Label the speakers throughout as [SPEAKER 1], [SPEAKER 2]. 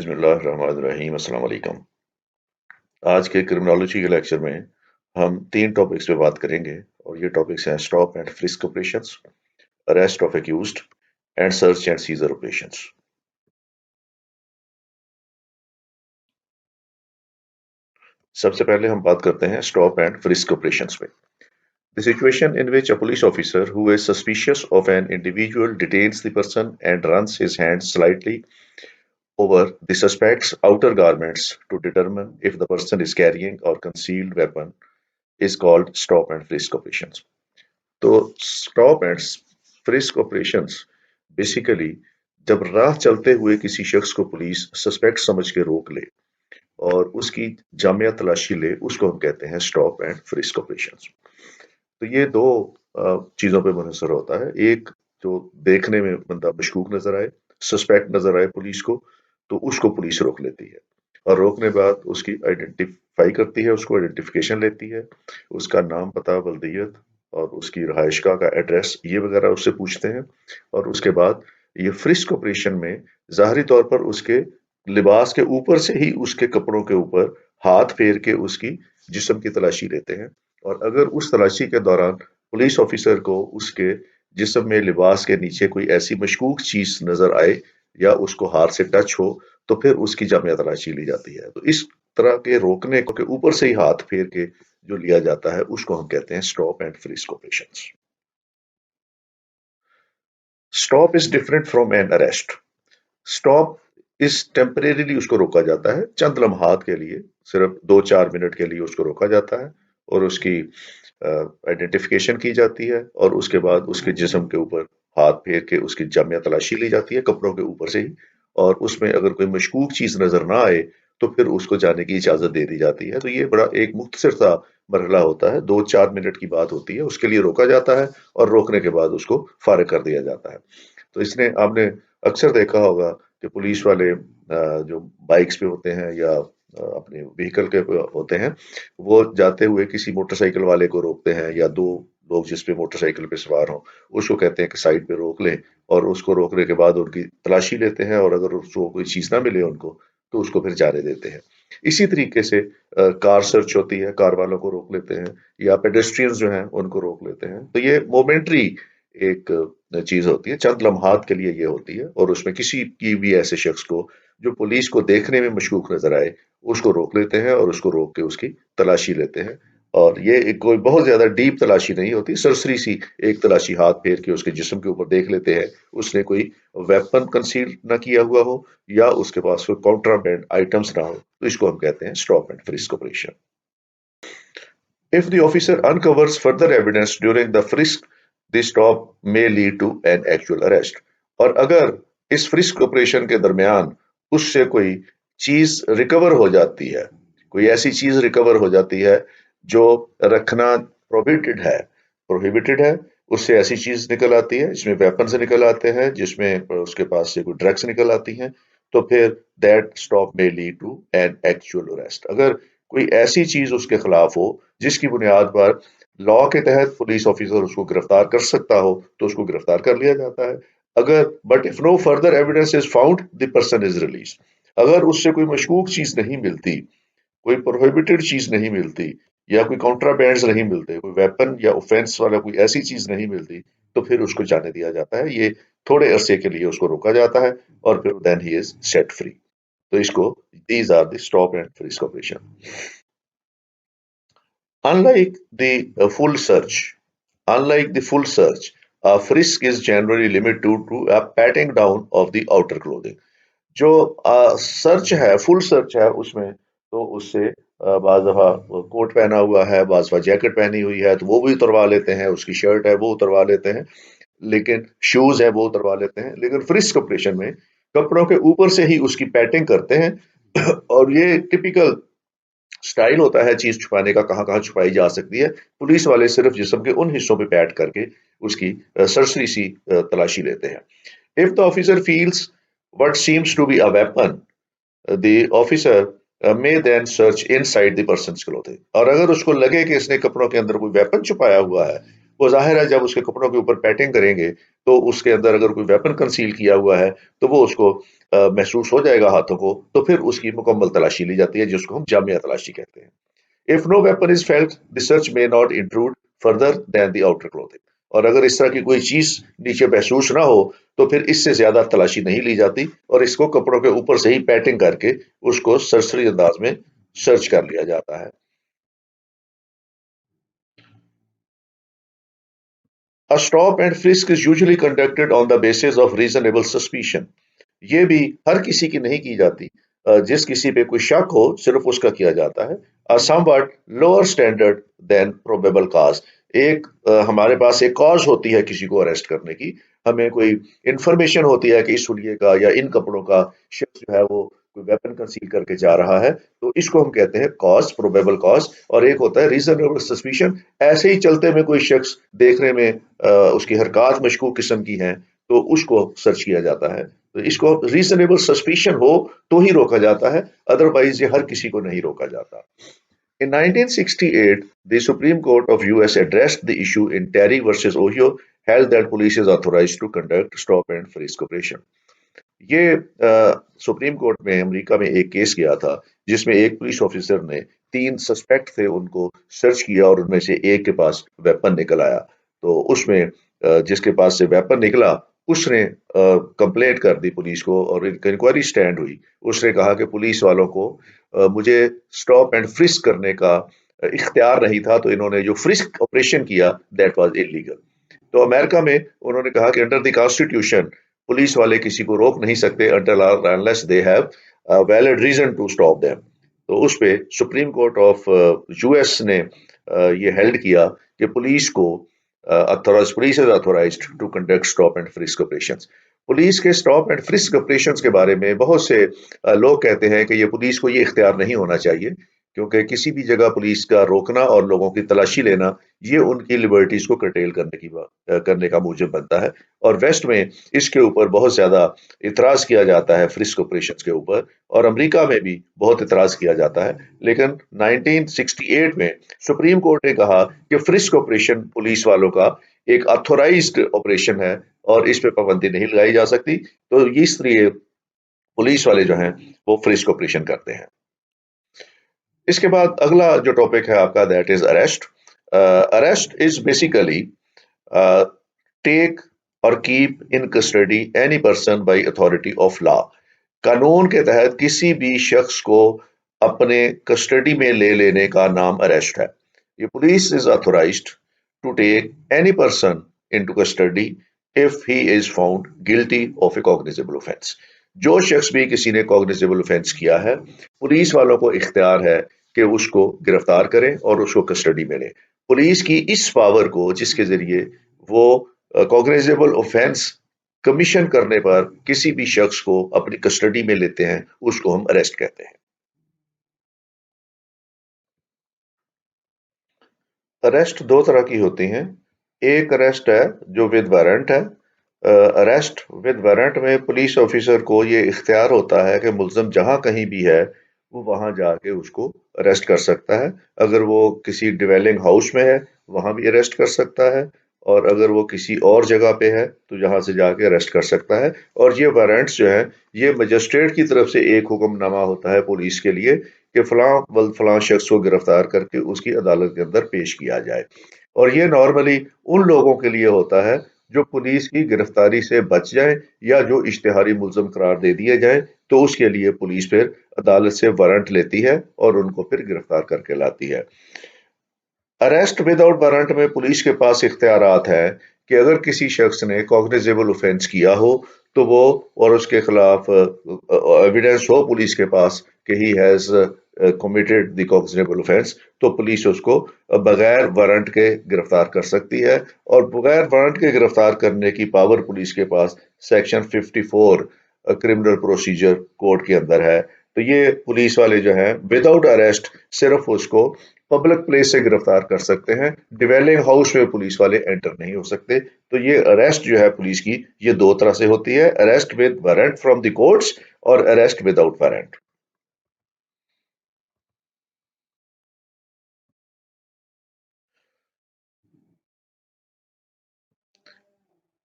[SPEAKER 1] बिस्मिल्लाहिर्रहमानिर्रहीम। अस्सलाम वालेकुम। आज के क्रिमिनोलॉजी के लेक्चर में हम 3 टॉपिक्स पे बात करेंगे और ये टॉपिक्स हैं stop and frisk operations, arrest of accused and search and seizure operations. सबसे पहले हम बात करते हैं स्टॉप एंड फ्रिस्क ऑपरेशंस पे। The situation in which a police officer who is suspicious of an individual detains the person and runs his hands slightly over the suspect's outer garments to determine if the person is carrying or concealed weapon is called stop and frisk operations. तो stop and frisk operations basically जब राह चलते हुए किसी शख्स को police suspect समझ के रोक ले और उसकी जामिया तलाशी ले, उसको हम कहते हैं स्टॉप एंड फ्रिस्क ऑपरेशंस। तो ये दो चीज़ों पे मुनहसर होता है। एक, जो देखने में बंदा मशकूक नजर आए, सस्पेक्ट नजर आए पुलिस को, तो उसको पुलिस रोक लेती है और रोकने बाद उसकी आइडेंटिफाई करती है, उसको आइडेंटिफिकेशन लेती है, उसका नाम, पता, बल्दियत और उसकी रहायशगाह का एड्रेस ये वगैरह उससे पूछते हैं। और उसके बाद ये फ्रिस्क ऑपरेशन में ज़ाहरी तौर पर उसके लिबास के ऊपर से ही उसके कपड़ों के ऊपर हाथ फेर के उसकी जिस्म की तलाशी लेते हैं। और अगर उस तलाशी के दौरान पुलिस ऑफिसर को उसके जिस्म में लिबास के नीचे कोई ऐसी मशकूक चीज नजर आए या उसको हाथ से टच हो, तो फिर उसकी जामिया तलाशी ली जाती है। तो इस तरह के रोकने के ऊपर से ही हाथ फेर के जो लिया जाता है, उसको हम कहते हैं stop and frisk operations. Stop is different from an arrest. Stop is temporarily उसको रोका जाता है, चंद लम्हात के लिए, सिर्फ 2-4 मिनट के लिए उसको रोका जाता है और उसकी आइडेंटिफिकेशन की जाती है और उसके बाद उसके जिस्म के ऊपर हाथ फेर के उसकी जामिया तलाशी ली जाती है कपड़ों के ऊपर से ही। और उसमें अगर कोई मशकूक चीज नजर ना आए तो फिर उसको जाने की इजाजत दे दी जाती है। तो ये बड़ा एक मुख्तसर सा मरहला होता है, 2-4 मिनट की बात होती है, उसके लिए रोका जाता है और रोकने के बाद उसको फारिग कर दिया जाता है। तो इसने आपने अक्सर देखा होगा कि पुलिस वाले जो बाइक्स पे होते हैं या अपने व्हीकल के होते हैं, वो जाते हुए किसी मोटरसाइकिल वाले को रोकते हैं या दो लोग जिस पे मोटरसाइकिल पे सवार हों, उसको कहते हैं कि साइड पे रोक लें और उसको रोकने के बाद उनकी तलाशी लेते हैं और अगर उसको कोई चीज़ ना मिले उनको, तो उसको फिर जाने देते हैं। इसी तरीके से कार सर्च होती है, कार वालों को रोक लेते हैं या पेडेस्ट्रियंस जो हैं उनको रोक लेते हैं। तो ये मोमेंट्री एक चीज होती है, चंद लम्हात के लिए ये होती है और उसमें किसी की भी ऐसे शख्स को जो पुलिस को देखने में मशकूक नजर आए, उसको रोक लेते हैं और उसको रोक के उसकी तलाशी लेते हैं। और ये एक कोई बहुत ज्यादा डीप तलाशी नहीं होती, सरसरी सी एक तलाशी, हाथ फेर के उसके जिस्म के ऊपर देख लेते हैं उसने कोई वेपन कंसील ना किया हुआ हो या उसके पास कोई कॉन्ट्राबैंड आइटम्स ना हो, तो इसको हम कहते हैं stop and frisk operation. If the officer uncovers further evidence during the frisk, the stop may lead to an actual arrest. और अगर इस फ्रिस्क ऑपरेशन के दरमियान उससे कोई चीज रिकवर हो जाती है, कोई ऐसी चीज रिकवर हो जाती है जो रखना प्रोहिबिटेड है, उससे ऐसी चीज निकल आती है जिसमें वेपन्स निकल आते हैं, जिसमें उसके पास से कोई ड्रग्स निकल आती हैं, तो फिर दैट स्टॉप में lead to an actual arrest. अगर कोई ऐसी चीज उसके खिलाफ हो जिसकी बुनियाद पर लॉ के तहत पुलिस ऑफिसर उसको गिरफ्तार कर सकता हो, तो उसको गिरफ्तार कर लिया जाता है। अगर but if no further evidence is found, the person is release. अगर उससे कोई मशकूक चीज नहीं मिलती, कोई प्रोहिबिटेड चीज नहीं मिलती या कोई कॉन्ट्राबैंड्स नहीं मिलते, कोई वेपन या ऑफेंस वाला कोई ऐसी चीज नहीं मिलती, तो फिर उसको जाने दिया जाता है। ये थोड़े अरसे के लिए उसको रोका जाता है और फिर then he is set free. तो इसको, these are the stop and frisk operation. Unlike the full search, unlike the full search, a frisk is generally limited to a patting down of the outer clothing. जो search है, full search है, उसमें तो उससे बाज दफा coat पहना हुआ है, बाज दफा जैकेट पहनी हुई है, तो वो भी उतरवा लेते हैं, उसकी शर्ट है वो उतरवा लेते हैं, लेकिन शूज है वो उतरवा लेते हैं। लेकिन फ्रिस्क ऑपरेशन में कपड़ों के ऊपर से ही उसकी पैटिंग करते हैं और ये टिपिकल स्टाइल होता है चीज छुपाने का, कहाँ कहाँ छुपाई जा सकती है। पुलिस वाले सिर्फ जिस्म के उन हिस्सों पे पैट करके उसकी सरसरी सी तलाशी लेते हैं। If the officer feels what seems to be a weapon, the officer may then search inside the person's clothing। और अगर उसको लगे कि इसने कपड़ों के अंदर कोई वेपन छुपाया हुआ है, वो ज़ाहिर है जब उसके कपड़ों के ऊपर पैटिंग करेंगे तो उसके अंदर अगर कोई वेपन कंसील किया हुआ है तो वो उसको महसूस हो जाएगा हाथों को, तो फिर उसकी मुकम्मल तलाशी ली जाती है जिसको हम जामिया तलाशी कहते हैं। If no weapon is felt, the search may not intrude further than the outer clothing. और अगर इस तरह की कोई चीज नीचे महसूस ना हो तो फिर इससे ज्यादा तलाशी नहीं ली जाती और इसको कपड़ों के ऊपर से ही पैटिंग करके उसको सरसरी अंदाज में सर्च कर लिया जाता है। A stop and frisk is usually conducted on the basis of reasonable suspicion. ये भी हर किसी की नहीं की जाती। जिस किसी पे कोई शक हो सिर्फ उसका किया जाता है। somewhat lower standard than probable cause। एक हमारे पास एक कॉज होती है किसी को अरेस्ट करने की। हमें कोई इंफॉर्मेशन होती है कि इस हुलिये का या इन कपड़ों का शख्स जो है वो कोई वेपन कंसील करके जा रहा है, तो इसको हम कहते हैं कॉज, प्रोबेबल कॉज। और एक होता है रीजनेबल सस्पिशन। ऐसे ही चलते में कोई शख्स देखने में उसकी हरकत मशकूक किस्म की हैं तो उसको सर्च किया जाता है। तो इसको रीजनेबल सस्पिशन हो तो ही रोका जाता है, अदरवाइज ये हर किसी को नहीं रोका जाता। In 1968, the Supreme Court of US addressed the issue in Terry versus Ohio, held that police is authorized to conduct stop and frisk operation। ये सुप्रीम कोर्ट में अमेरिका में एक केस गया था जिसमें एक पुलिस ऑफिसर ने तीन सस्पेक्ट थे उनको सर्च किया और उनमें से एक के पास वेपन निकल आया। तो उसमें जिसके पास से वेपन निकला उसने कंप्लेंट कर दी पुलिस को और एक इंक्वायरी स्टैंड हुई। उसने कहा कि पुलिस वालों को मुझे स्टॉप एंड फ्रिस्क करने का इख्तियार नहीं था, तो इन्होंने जो फ्रिस्क ऑपरेशन किया दैट वाज इलीगल। तो अमेरिका में उन्होंने कहा कि अंडर द कॉन्स्टिट्यूशन पुलिस वाले किसी को रोक नहीं सकते until unless they have valid reason to stop them. तो उस पे सुप्रीम कोर्ट ऑफ यूएस ने ये हेल्ड किया कि पुलिस को police is authorised to conduct stop and frisk operations. Police के स्टॉप एंड फ्रिस्क ऑपरेशंस के बारे में बहुत से लोग कहते हैं कि ये पुलिस को ये इख्तियार नहीं होना चाहिए, क्योंकि किसी भी जगह पुलिस का रोकना और लोगों की तलाशी लेना ये उनकी लिबर्टीज को कर्टेल करने का मूजब बनता है। और वेस्ट में इसके ऊपर बहुत ज्यादा इतराज किया जाता है फ्रिस्क ऑपरेशन के ऊपर, और अमेरिका में भी बहुत इतराज किया जाता है। लेकिन 1968 में सुप्रीम कोर्ट ने कहा कि फ्रिस्क ऑपरेशन पुलिस वालों का एक अथोराइज्ड ऑपरेशन है और इस पे पाबंदी नहीं लगाई जा सकती। तो इसलिए पुलिस वाले जो हैं वो फ्रिस्क ऑपरेशन करते हैं। इसके बाद अगला जो टॉपिक है आपका that is arrest. Arrest is basically take और keep in custody any person by authority of law. कानून के तहत किसी भी शख्स को अपने कस्टडी में ले लेने का नाम अरेस्ट है। ये police is authorised to take any person into custody if he is found guilty of a cognizable offence. जो शख्स भी किसी ने कॉग्निजेबल ऑफेंस किया है, पुलिस वालों को इख्तियार है कि उसको गिरफ्तार करें और उसको कस्टडी में लें। पुलिस की इस पावर को जिसके जरिए वो कॉग्निजेबल ऑफेंस कमीशन करने पर किसी भी शख्स को अपनी कस्टडी में लेते हैं उसको हम अरेस्ट कहते हैं। अरेस्ट दो तरह की होती हैं। एक अरेस्ट है जो विद वारंट है। अरेस्ट विद वारंट में पुलिस ऑफिसर को ये इख्तियार होता है कि मुल्ज़म जहां कहीं भी है वो वहां जाके उसको अरेस्ट कर सकता है। अगर वो किसी डिवेलिंग हाउस में है वहां भी अरेस्ट कर सकता है, और अगर वो किसी और जगह पे है तो जहां से जाके अरेस्ट कर सकता है। और ये वारंट्स जो है ये मजिस्ट्रेट की तरफ से एक हुक्मनामा होता है पुलिस के लिए कि फलां शख्स को गिरफ्तार करके उसकी अदालत के अंदर पेश किया जाए। और ये नॉर्मली उन लोगों के लिए होता है जो पुलिस की गिरफ्तारी से बच जाए या जो इश्तिहारी मुल्ज़म करार दे दिए जाए, तो उसके लिए पुलिस फिर अदालत से वारंट लेती है और उनको फिर गिरफ्तार करके लाती है। अरेस्ट विदाउट वारंट में पुलिस के पास इख्तियारात है कि अगर किसी शख्स ने कॉग्निजेबल ऑफेंस किया हो तो वो, और उसके खिलाफ एविडेंस हो पुलिस के पास कि he has committed the cognizable offence, तो पुलिस उसको बगैर वारंट के गिरफ्तार कर सकती है। और बगैर वारंट के गिरफ्तार करने की पावर पुलिस के पास सेक्शन 54 क्रिमिनल प्रोसीजर कोड के अंदर है। तो ये पुलिस वाले जो हैं विदाउट अरेस्ट सिर्फ उसको पब्लिक प्लेस से गिरफ्तार कर सकते हैं। डिवेलिंग हाउस में पुलिस वाले एंटर नहीं हो सकते। तो ये अरेस्ट जो है पुलिस की ये दो तरह से होती है, arrest with warrant from the courts और अरेस्ट विदाउट वारंट।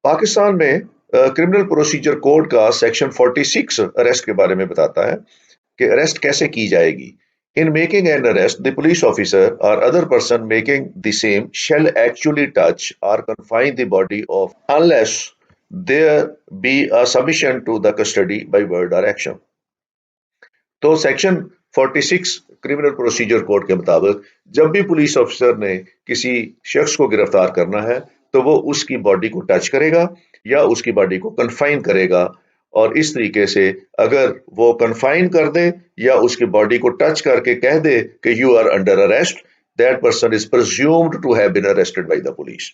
[SPEAKER 1] पाकिस्तान में क्रिमिनल प्रोसीजर कोड का सेक्शन 46 अरेस्ट के बारे में बताता है कि अरेस्ट कैसे की जाएगी। In making an arrest, the police officer or other person making the same shall actually touch or confine the body of unless there be a submission to the custody by word or action. तो section 46 criminal procedure code के मुताबिक जब भी police officer ने किसी शख्स को गिरफ्तार करना है तो वो उसकी बॉडी को टच करेगा या उसकी बॉडी को कन्फाइन करेगा, और इस तरीके से अगर वो कन्फाइन कर दे या उसकी बॉडी को टच करके कह दे कि you are under arrest, that person is presumed to have been arrested by the police.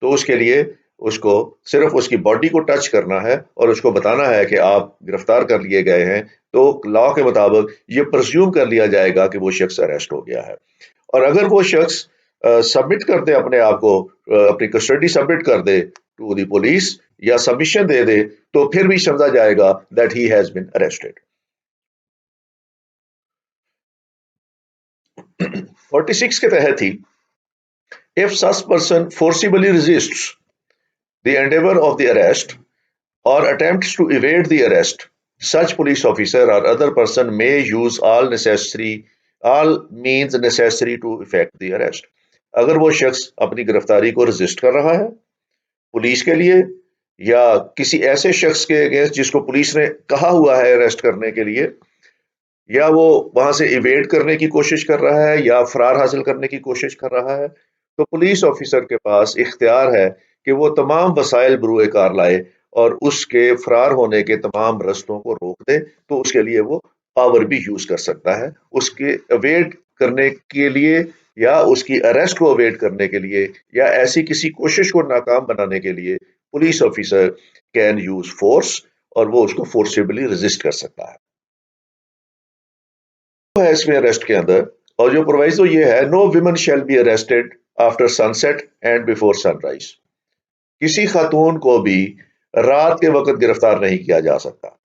[SPEAKER 1] तो उसके लिए उसको सिर्फ उसकी बॉडी को टच करना है और उसको बताना है कि आप गिरफ्तार कर लिए गए हैं, तो लॉ के मुताबिक ये प्रिज्यूम कर लिया जाएगा कि वो शख्स अरेस्ट हो गया है। और अगर वो शख्स सबमिट कर दे अपने आप को, अपनी कस्टडी सबमिट कर दे टू द पुलिस या सबमिशन दे दे, तो फिर भी समझा जाएगा that he has been arrested. 46 के तहत ही if such person forcibly resists the endeavor of the arrest or attempts to evade the arrest, such police officer or other person may use all means necessary to effect the arrest. अगर वो शख्स अपनी गिरफ्तारी को resist कर रहा है police के लिए या किसी ऐसे शख्स के अगेंस्ट जिसको पुलिस ने कहा हुआ है अरेस्ट करने के लिए, या वो वहां से इवेड करने की कोशिश कर रहा है या फरार हासिल करने की कोशिश कर रहा है, तो पुलिस ऑफिसर के पास इख्तियार है कि वो तमाम वसाइल बरूए कार लाए और उसके फरार होने के तमाम रस्तों को रोक दे। तो उसके लिए वो पावर भी यूज कर सकता है उसके अवेट करने के लिए या उसकी अरेस्ट को अवेट करने के लिए या ऐसी किसी कोशिश को नाकाम बनाने के लिए police officer can use force और वो उसको फोर्सिबली रेजिस्ट कर सकता है इसमें अरेस्ट के अंदर। और जो प्रोवाइजो ये है, no women shall be arrested after sunset and before sunrise. किसी खातून को भी रात के वक्त गिरफ्तार नहीं किया जा सकता।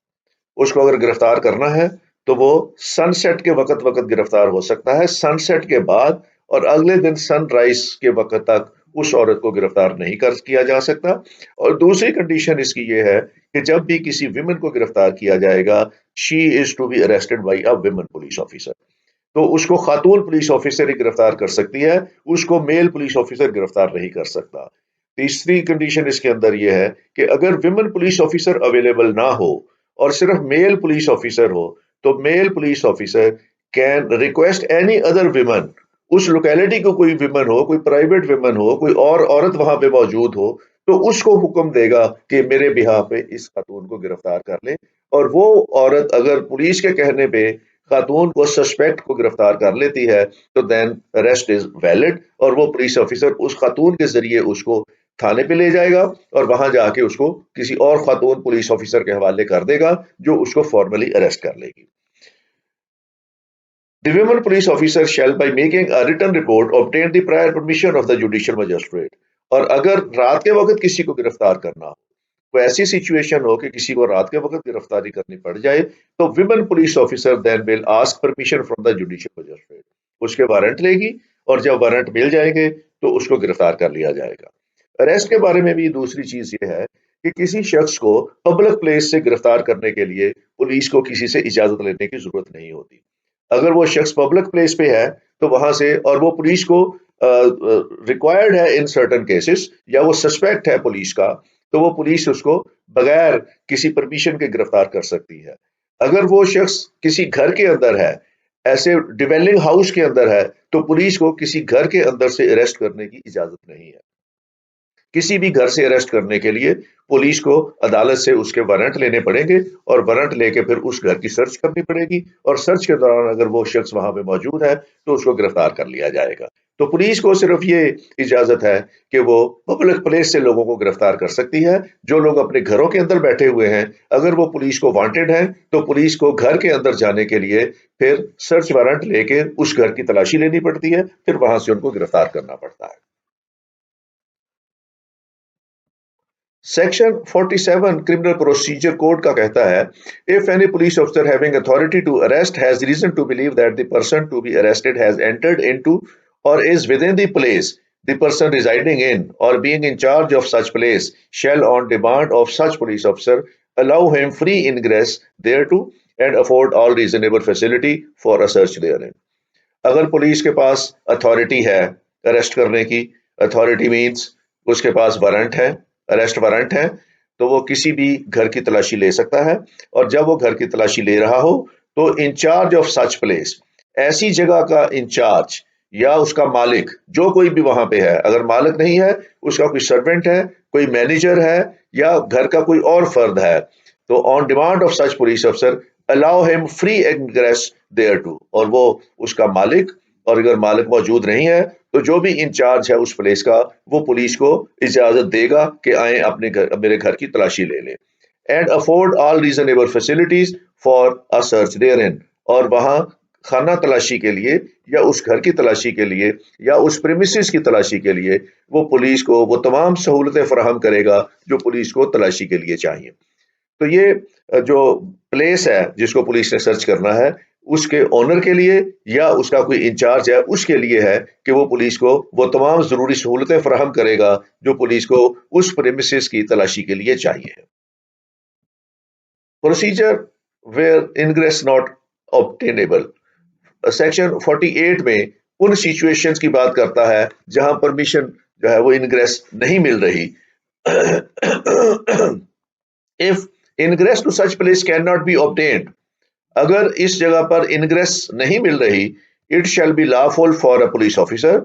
[SPEAKER 1] उसको अगर गिरफ्तार करना है तो वो सनसेट के वक्त गिरफ्तार हो सकता है, सनसेट के बाद और अगले दिन सनराइज के वक्त तक उस औरत को गिरफ्तार नहीं कर किया जा सकता। और दूसरी कंडीशन इसकी ये है कि जब भी किसी विमेन को गिरफ्तार किया जाएगा, she is to be arrested by a women police officer. तो उसको खातून पुलिस ऑफिसर ही गिरफ्तार कर सकती है, उसको मेल पुलिस ऑफिसर गिरफ्तार नहीं कर सकता। तीसरी कंडीशन इसके अंदर यह है कि अगर विमेन पुलिस ऑफिसर अवेलेबल ना हो और सिर्फ मेल पुलिस ऑफिसर हो, तो male police officer can request any other women, उस लोकेलिटी को कोई विमेन हो, कोई प्राइवेट विमेन हो, कोई और औरत वहां पे मौजूद हो, तो उसको हुक्म देगा कि मेरे बिहाफ पे इस खातून को गिरफ्तार कर ले। और वो औरत अगर पुलिस के कहने पे खातून को सस्पेक्ट को गिरफ्तार कर लेती है तो देन अरेस्ट इज वैलिड और वो पुलिस ऑफिसर उस खातून के जरिए उसको थाने पे ले जाएगा और वहां जाके उसको किसी और खातून पुलिस ऑफिसर के हवाले कर देगा जो उसको फॉर्मली अरेस्ट कर लेगी। The women police officer shall by making a written report obtain the prior permission of the judicial magistrate। और अगर रात के वक्त किसी को गिरफ्तार करना हो, कोई ऐसी सिचुएशन हो कि किसी को रात के वक्त गिरफ्तारी करनी पड़ जाए, तो women police officer then will ask permission from the judicial magistrate, उसके वारंट लेगी और जब वारंट मिल जाएंगे तो उसको गिरफ्तार कर लिया जाएगा। अरेस्ट के बारे में भी दूसरी चीज ये है कि किसी शख्स को पब्लिक प्लेस से गिरफ्तार करने के लिए पुलिस को किसी से इजाजत लेने की जरूरत नहीं होती। अगर वो शख्स पब्लिक प्लेस पे है तो वहां से, और वो पुलिस को रिक्वायर्ड है इन सर्टन केसेस, या वो सस्पेक्ट है पुलिस का, तो वो पुलिस उसको बगैर किसी परमिशन के गिरफ्तार कर सकती है। अगर वो शख्स किसी घर के अंदर है, ऐसे डिवेलिंग हाउस के अंदर है, तो पुलिस को किसी घर के अंदर से अरेस्ट करने की इजाजत नहीं है। किसी भी घर से अरेस्ट करने के लिए पुलिस को अदालत से उसके वारंट लेने पड़ेंगे और वारंट लेके फिर उस घर की सर्च करनी पड़ेगी और सर्च के दौरान अगर वो शख्स वहां पे मौजूद है तो उसको गिरफ्तार कर लिया जाएगा। तो पुलिस को सिर्फ ये इजाजत है कि वो पब्लिक प्लेस से लोगों को गिरफ्तार कर सकती है। जो लोग अपने घरों के अंदर बैठे हुए हैं, अगर वो पुलिस को वांटेड हैं तो पुलिस को घर के अंदर जाने के लिए फिर सर्च वारंट लेके उस घर की तलाशी लेनी पड़ती है, फिर वहां से उनको गिरफ्तार करना पड़ता है। सेक्शन 47 क्रिमिनल प्रोसीजर कोड का कहता है, if any police officer having authority to arrest has reason to believe that the person to be arrested has entered into or is within the place the person residing in or being in charge of such place shall on demand of such police officer allow him free ingress thereto and afford all reasonable facility for a search therein. अगर police के पास authority है arrest करने की, authority means उसके पास warrant है, arrest warrant है, तो वो किसी भी घर की तलाशी ले सकता है। और जब वो घर की तलाशी ले रहा हो तो इंचार्ज ऑफ सच प्लेस, ऐसी जगह का इंचार्ज या उसका मालिक, जो कोई भी वहां पे है, अगर मालिक नहीं है, उसका कोई सर्वेंट है, कोई मैनेजर है या घर का कोई और फर्द है, तो on demand of such police अफसर allow him free egress thereto, और वो उसका मालिक, और अगर मालिक मौजूद नहीं है तो जो भी इंचार्ज है उस प्लेस का, वो पुलिस को इजाजत देगा कि आए अपने घर, मेरे घर की तलाशी ले लें। And afford all reasonable facilities for a search there in, और वहां खाना तलाशी के लिए या उस घर की तलाशी के लिए या उस प्रेमिसेस की तलाशी के लिए वो पुलिस को वो तमाम सहूलतें फराहम करेगा जो पुलिस को तलाशी के लिए चाहिए। तो ये जो प्लेस है जिसको पुलिस ने सर्च करना है, उसके ओनर के लिए या उसका कोई इंचार्ज है उसके लिए है कि वो पुलिस को वो तमाम जरूरी सहूलतें फराहम करेगा जो पुलिस को उस प्रेमिसेस की तलाशी के लिए चाहिए। Procedure where ingress not obtainable, section 48 में उन सिचुएशंस की बात करता है जहां परमिशन जो है वो इनग्रेस नहीं मिल रही। If ingress to such place cannot be obtained, अगर इस जगह पर इनग्रेस नहीं मिल रही, it shall be lawful for a police officer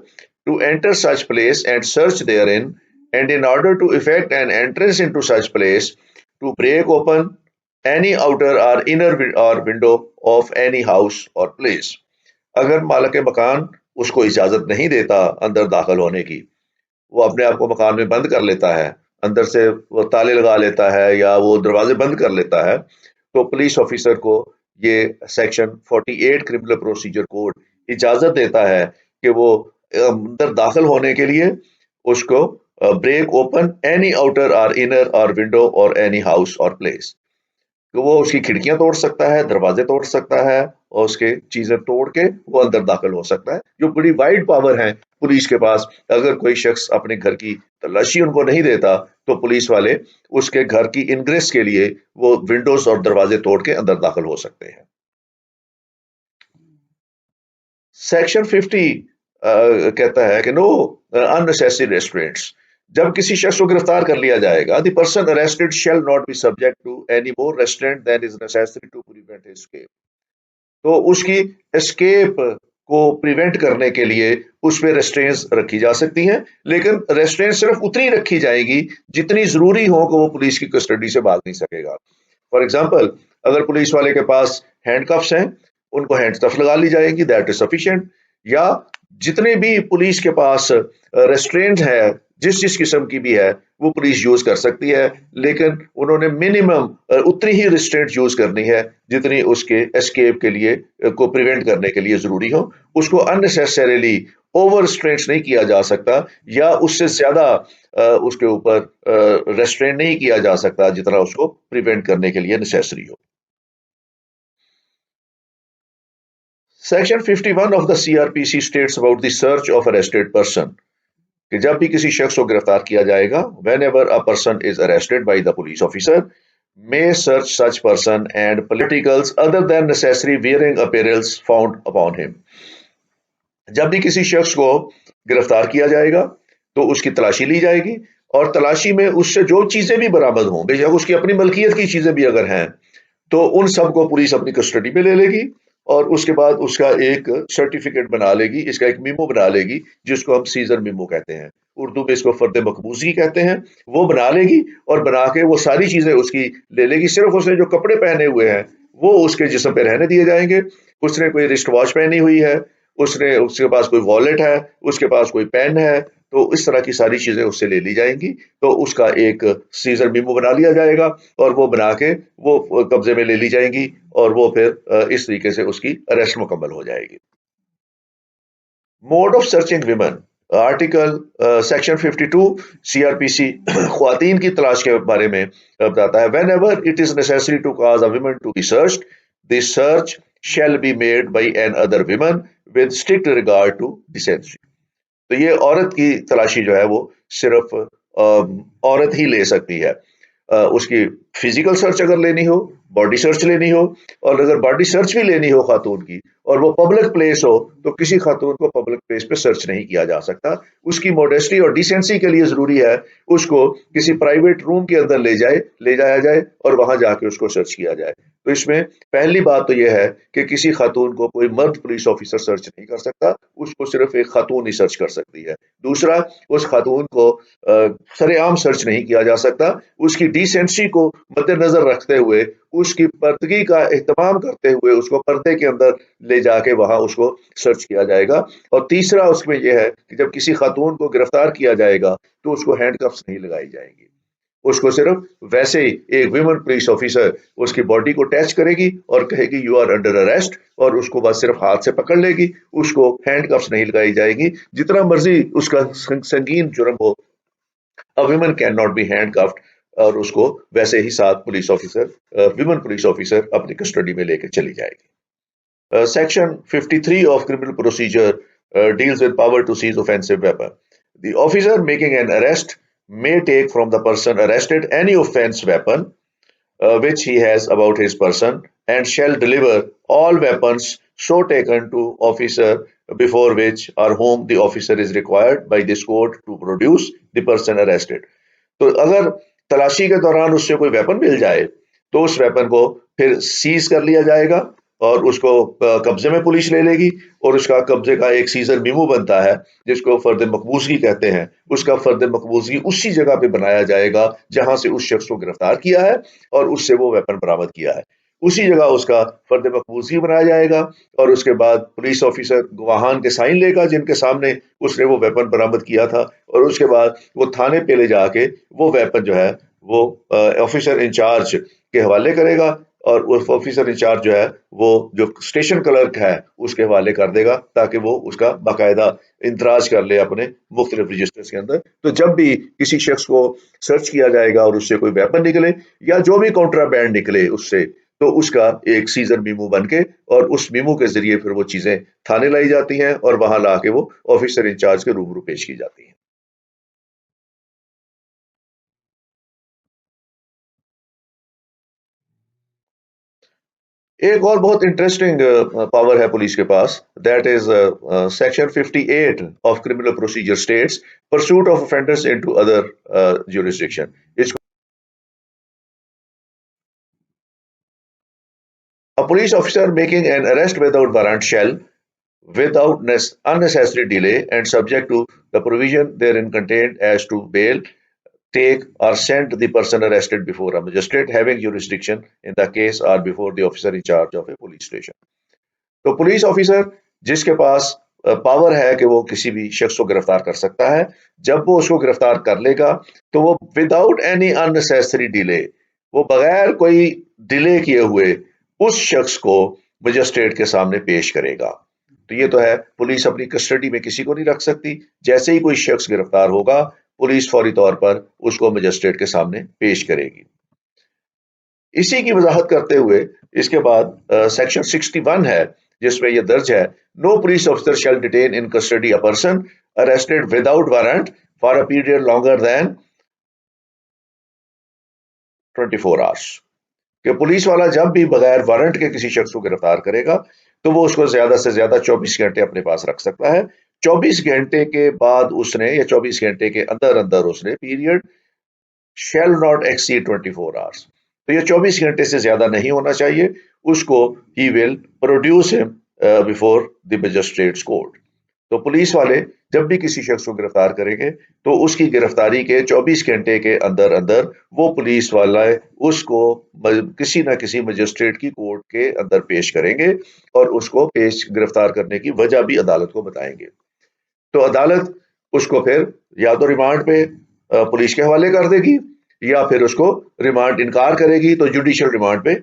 [SPEAKER 1] to enter such place and search therein, and in order to effect an entrance into such place to break open any outer or inner or window of any house or place. अगर मालिक मकान उसको इजाजत नहीं देता अंदर दाखिल होने की, वो अपने आप को मकान में बंद कर लेता है, अंदर से वो ताले लगा लेता है या वो दरवाजे बंद कर लेता है, तो पुलिस ऑफिसर को ये सेक्शन 48 क्रिमिनल प्रोसीजर कोड इजाजत देता है कि वो अंदर दाखिल होने के लिए उसको break open any outer or inner or window और एनी हाउस और प्लेस, तो वो उसकी खिड़कियां तोड़ सकता है, दरवाजे तोड़ सकता है और उसके चीजें तोड़ के वो अंदर दाखिल हो सकता है, जो बड़ी वाइड पावर है पुलिस के पास। अगर कोई शख्स अपने घर की तलाशी उनको नहीं देता तो पुलिस वाले उसके घर की इनग्रेस के लिए वो विंडोज और दरवाजे तोड़ के अंदर दाखिल हो सकते हैं। सेक्शन 50 कहता है कि नो अननेसेसरी रेस्ट्रेंट्स, जब किसी शख्स को गिरफ्तार कर लिया जाएगा, the person arrested shall not be subject to any more restraint than is necessary to prevent escape, तो उसकी एस्केप को प्रिवेंट करने के लिए उस पर रेस्ट्रेंट्स रखी जा सकती हैं, लेकिन रेस्ट्रेंट सिर्फ उतनी रखी जाएगी जितनी जरूरी हो कि वो पुलिस की कस्टडी से भाग नहीं सकेगा। फॉर एग्जाम्पल, अगर पुलिस वाले के पास हैंडकफ्स हैं, उनको हैंडकफ लगा ली जाएगी, दैट इज सफिशिएंट। या जितने भी पुलिस के पास रेस्ट्रेंट है जिस जिस किस्म की भी है वो पुलिस यूज कर सकती है, लेकिन उन्होंने मिनिमम उतनी ही रिस्ट्रेंट यूज करनी है जितनी उसके एस्केप के लिए को प्रिवेंट करने के लिए जरूरी हो। उसको अननेसेसरीली ओवर रिस्ट्रेंट नहीं किया जा सकता या उससे ज्यादा उसके ऊपर रेस्ट्रेंट नहीं किया जा सकता जितना उसको प्रिवेंट करने के लिए नेसेसरी हो। Section 51 of the CrPC states about the search of arrested person, कि जब भी किसी शख्स को गिरफ्तार किया जाएगा, whenever a person is arrested by the police officer may search such person and politicals other than necessary wearing apparels found upon him, जब भी किसी शख्स को गिरफ्तार किया जाएगा तो उसकी तलाशी ली जाएगी और तलाशी में उससे जो चीजें भी बरामद हों, बेशक उसकी अपनी मलकियत की चीजें भी अगर हैं, तो उन सब को पुलिस अपनी कस्टडी में ले लेगी और उसके बाद उसका एक सर्टिफिकेट बना लेगी, इसका एक मीमो बना लेगी जिसको हम सीजर मीमो कहते हैं, उर्दू में इसको फर्द मकबूजी कहते हैं। वो बना लेगी और बना के वो सारी चीजें उसकी ले लेगी, सिर्फ उसने जो कपड़े पहने हुए हैं वो उसके जिस्म पे रहने दिए जाएंगे। उसने कोई रिस्ट वॉच पहनी हुई है, उसके पास कोई वॉलेट है, उसके पास कोई पेन है, तो इस तरह की सारी चीजें उससे ले ली जाएंगी, तो उसका एक सीजर मीमो बना लिया जाएगा और वो बना के वो कब्जे में ले ली जाएंगी और वो फिर इस तरीके से उसकी अरेस्ट मुकम्मल हो जाएगी। Mode of searching women, article section 52 CrPC ख्वातीन की तलाश के बारे में बताता है, whenever it is necessary to cause a women to be searched, the search shall be made by an other woman with strict regard to decency, تو یہ عورت کی تلاشی جو ہے وہ صرف عورت ہی لے سکتی ہے. اس کی فزیکل سرچ اگر لینی ہو، باڈی سرچ لینی ہو، اور اگر باڈی سرچ بھی لینی ہو خاتون کی اور وہ پبلک پلیس ہو، تو کسی خاتون کو پبلک پلیس پہ سرچ نہیں کیا جا سکتا. اس کی موڈیسٹی اور ڈیسنسی کے لیے ضروری ہے اس کو کسی پرائیویٹ روم کے اندر لے جایا جائے اور وہاں جا کے اس کو سرچ کیا جائے. تو اس میں پہلی بات تو یہ ہے کہ کسی خاتون کو کوئی مرد پولیس آفیسر سرچ نہیں کر سکتا، اس کو صرف ایک خاتون ہی سرچ کر سکتی ہے. دوسرا، اس خاتون کو سر عام سرچ نہیں کیا جا سکتا. اس کی ڈیسنسی کو مد نظر رکھتے ہوئے، اس کی پردگی کا اہتمام کرتے ہوئے اس کو پردے کے اندر لے جا کے وہاں اس کو سرچ کیا جائے گا. اور تیسرا اس میں یہ ہے کہ جب کسی خاتون کو گرفتار کیا جائے گا تو اس کو ہینڈ کفس نہیں لگائی جائیں گی. اس کو صرف ویسے ہی ایک ویمن پولیس آفیسر اس کی باڈی کو ٹچ کرے گی اور کہے گی یو آر انڈر اریسٹ، اور اس کو بس صرف ہاتھ سے پکڑ لے گی. اس کو ہینڈ کفس نہیں لگائی جائے گی. جتنا مرضی اس کا سنگین جرم ہو، A woman cannot be handcuffed، اور اس کو ویسے ہی ساتھ police officer women police officer اپنی کسٹڈی میں لے کے چلی جائے گی. Section 53 of criminal procedure deals with power to seize offensive weapon. The officer making an arrest may take from the person arrested any offense weapon which he has about his person, and shall deliver all weapons so taken to officer before which or whom the officer is required by this code to produce the person arrested. تو اگر تلاشی کے دوران اس سے کوئی weapon مل جائے تو اس ویپن کو پھر سیز کر لیا جائے گا اور اس کو قبضے میں پولیس لے لے گی، اور اس کا قبضے کا ایک سیزر میمو بنتا ہے جس کو فرد مقبوضگی کہتے ہیں. اس کا فرد مقبوضگی اسی جگہ پہ بنایا جائے گا جہاں سے اس شخص کو گرفتار کیا ہے اور اس سے وہ ویپن برآمد کیا ہے. اسی جگہ اس کا فرد مقبوضگی بنایا جائے گا، اور اس کے بعد پولیس آفیسر گواہان کے سائن لے گا جن کے سامنے اس نے وہ ویپن برآمد کیا تھا، اور اس کے بعد وہ تھانے پہ لے جا کے وہ ویپن جو ہے وہ آفیسر انچارج کے حوالے کرے گا، اور وہ آفیسر انچارج جو ہے وہ جو اسٹیشن کلرک ہے اس کے حوالے کر دے گا تاکہ وہ اس کا باقاعدہ اندراج کر لے اپنے مختلف رجسٹرز کے اندر. تو جب بھی کسی شخص کو سرچ کیا جائے گا اور اس سے کوئی ویپن نکلے یا جو بھی کانٹرابینڈ نکلے اس سے، تو اس کا ایک سیزر میمو بن کے اور اس میمو کے ذریعے پھر وہ چیزیں تھانے لائی جاتی ہیں اور وہاں لا کے وہ آفیسر انچارج کے روبرو پیش کی جاتی ہیں. ایک اور بہت انٹرسٹنگ پاور ہے پولیس کے پاس، that is section 58 of criminal procedure states pursuit of offenders into other jurisdiction. A police officer making an arrest without warrant shall, without unnecessary delay and subject to the provision therein contained as to bail, take or send the person arrested before a magistrate having jurisdiction in the case or before the officer in charge of a police station. تو police officer جس کے پاس power ہے کہ وہ کسی بھی شخص کو گرفتار کر سکتا ہے، جب وہ اس کو گرفتار کر لے گا تو وہ وداؤٹ اینی unnecessary ڈیلے، وہ بغیر کوئی ڈیلے کیے ہوئے اس شخص کو مجسٹریٹ کے سامنے پیش کرے گا. تو یہ تو ہے، پولیس اپنی کسٹڈی میں کسی کو نہیں رکھ سکتی. جیسے ہی کوئی شخص گرفتار ہوگا پولیس فوری طور پر اس کو مجسٹریٹ کے سامنے پیش کرے گی. اسی کی وضاحت کرتے ہوئے اس کے بعد سیکشن 61 ہے جس میں یہ درج ہے، no police officer shall detain in custody a person arrested without warrant for a period longer than 24 hours. کہ پولیس والا جب بھی بغیر وارنٹ کے کسی شخص کو گرفتار کرے گا تو وہ اس کو زیادہ سے زیادہ 24 گھنٹے اپنے پاس رکھ سکتا ہے. 24 گھنٹے کے بعد اس نے یا 24 گھنٹے کے اندر اندر اس نے period shall not exceed 24 hours. تو یہ 24 گھنٹے سے زیادہ نہیں ہونا چاہیے. اس کو he will produce him before the magistrate's court. تو پولیس والے جب بھی کسی شخص کو گرفتار کریں گے تو اس کی گرفتاری کے 24 گھنٹے کے اندر اندر وہ پولیس والا اس کو کسی نہ کسی مجسٹریٹ کی کورٹ کے اندر پیش کریں گے اور اس کو گرفتار کرنے کی وجہ بھی عدالت کو بتائیں گے. تو عدالت اس کو پھر یا تو ریمانڈ پہ پولیس کے حوالے کر دے گی یا پھر اس کو ریمانڈ انکار کرے گی تو جوڈیشل ریمانڈ پہ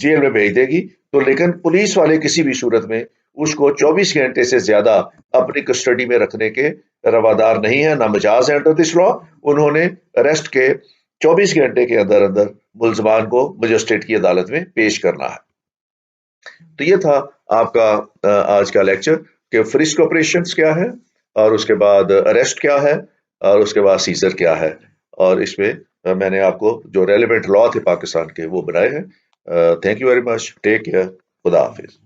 [SPEAKER 1] جیل میں بھیج دے گی. تو لیکن پولیس والے کسی بھی صورت میں اس کو 24 گھنٹے سے زیادہ اپنی کسٹڈی میں رکھنے کے روادار نہیں ہے، نہ مجاز ہے انڈر دس لا. انہوں نے اریسٹ کے 24 گھنٹے کے اندر اندر ملزمان کو مجسٹریٹ کی عدالت میں پیش کرنا ہے. تو یہ تھا آپ کا آج کا لیکچر کہ فرسک آپریشنز کیا ہے اور اس کے بعد اریسٹ کیا ہے، اور اس کے بعد سیزر کیا ہے، اور اس میں میں نے آپ کو جو ریلیونٹ لا تھے پاکستان کے وہ بنائے ہیں۔ Thank you very much, take care, خدا حافظ۔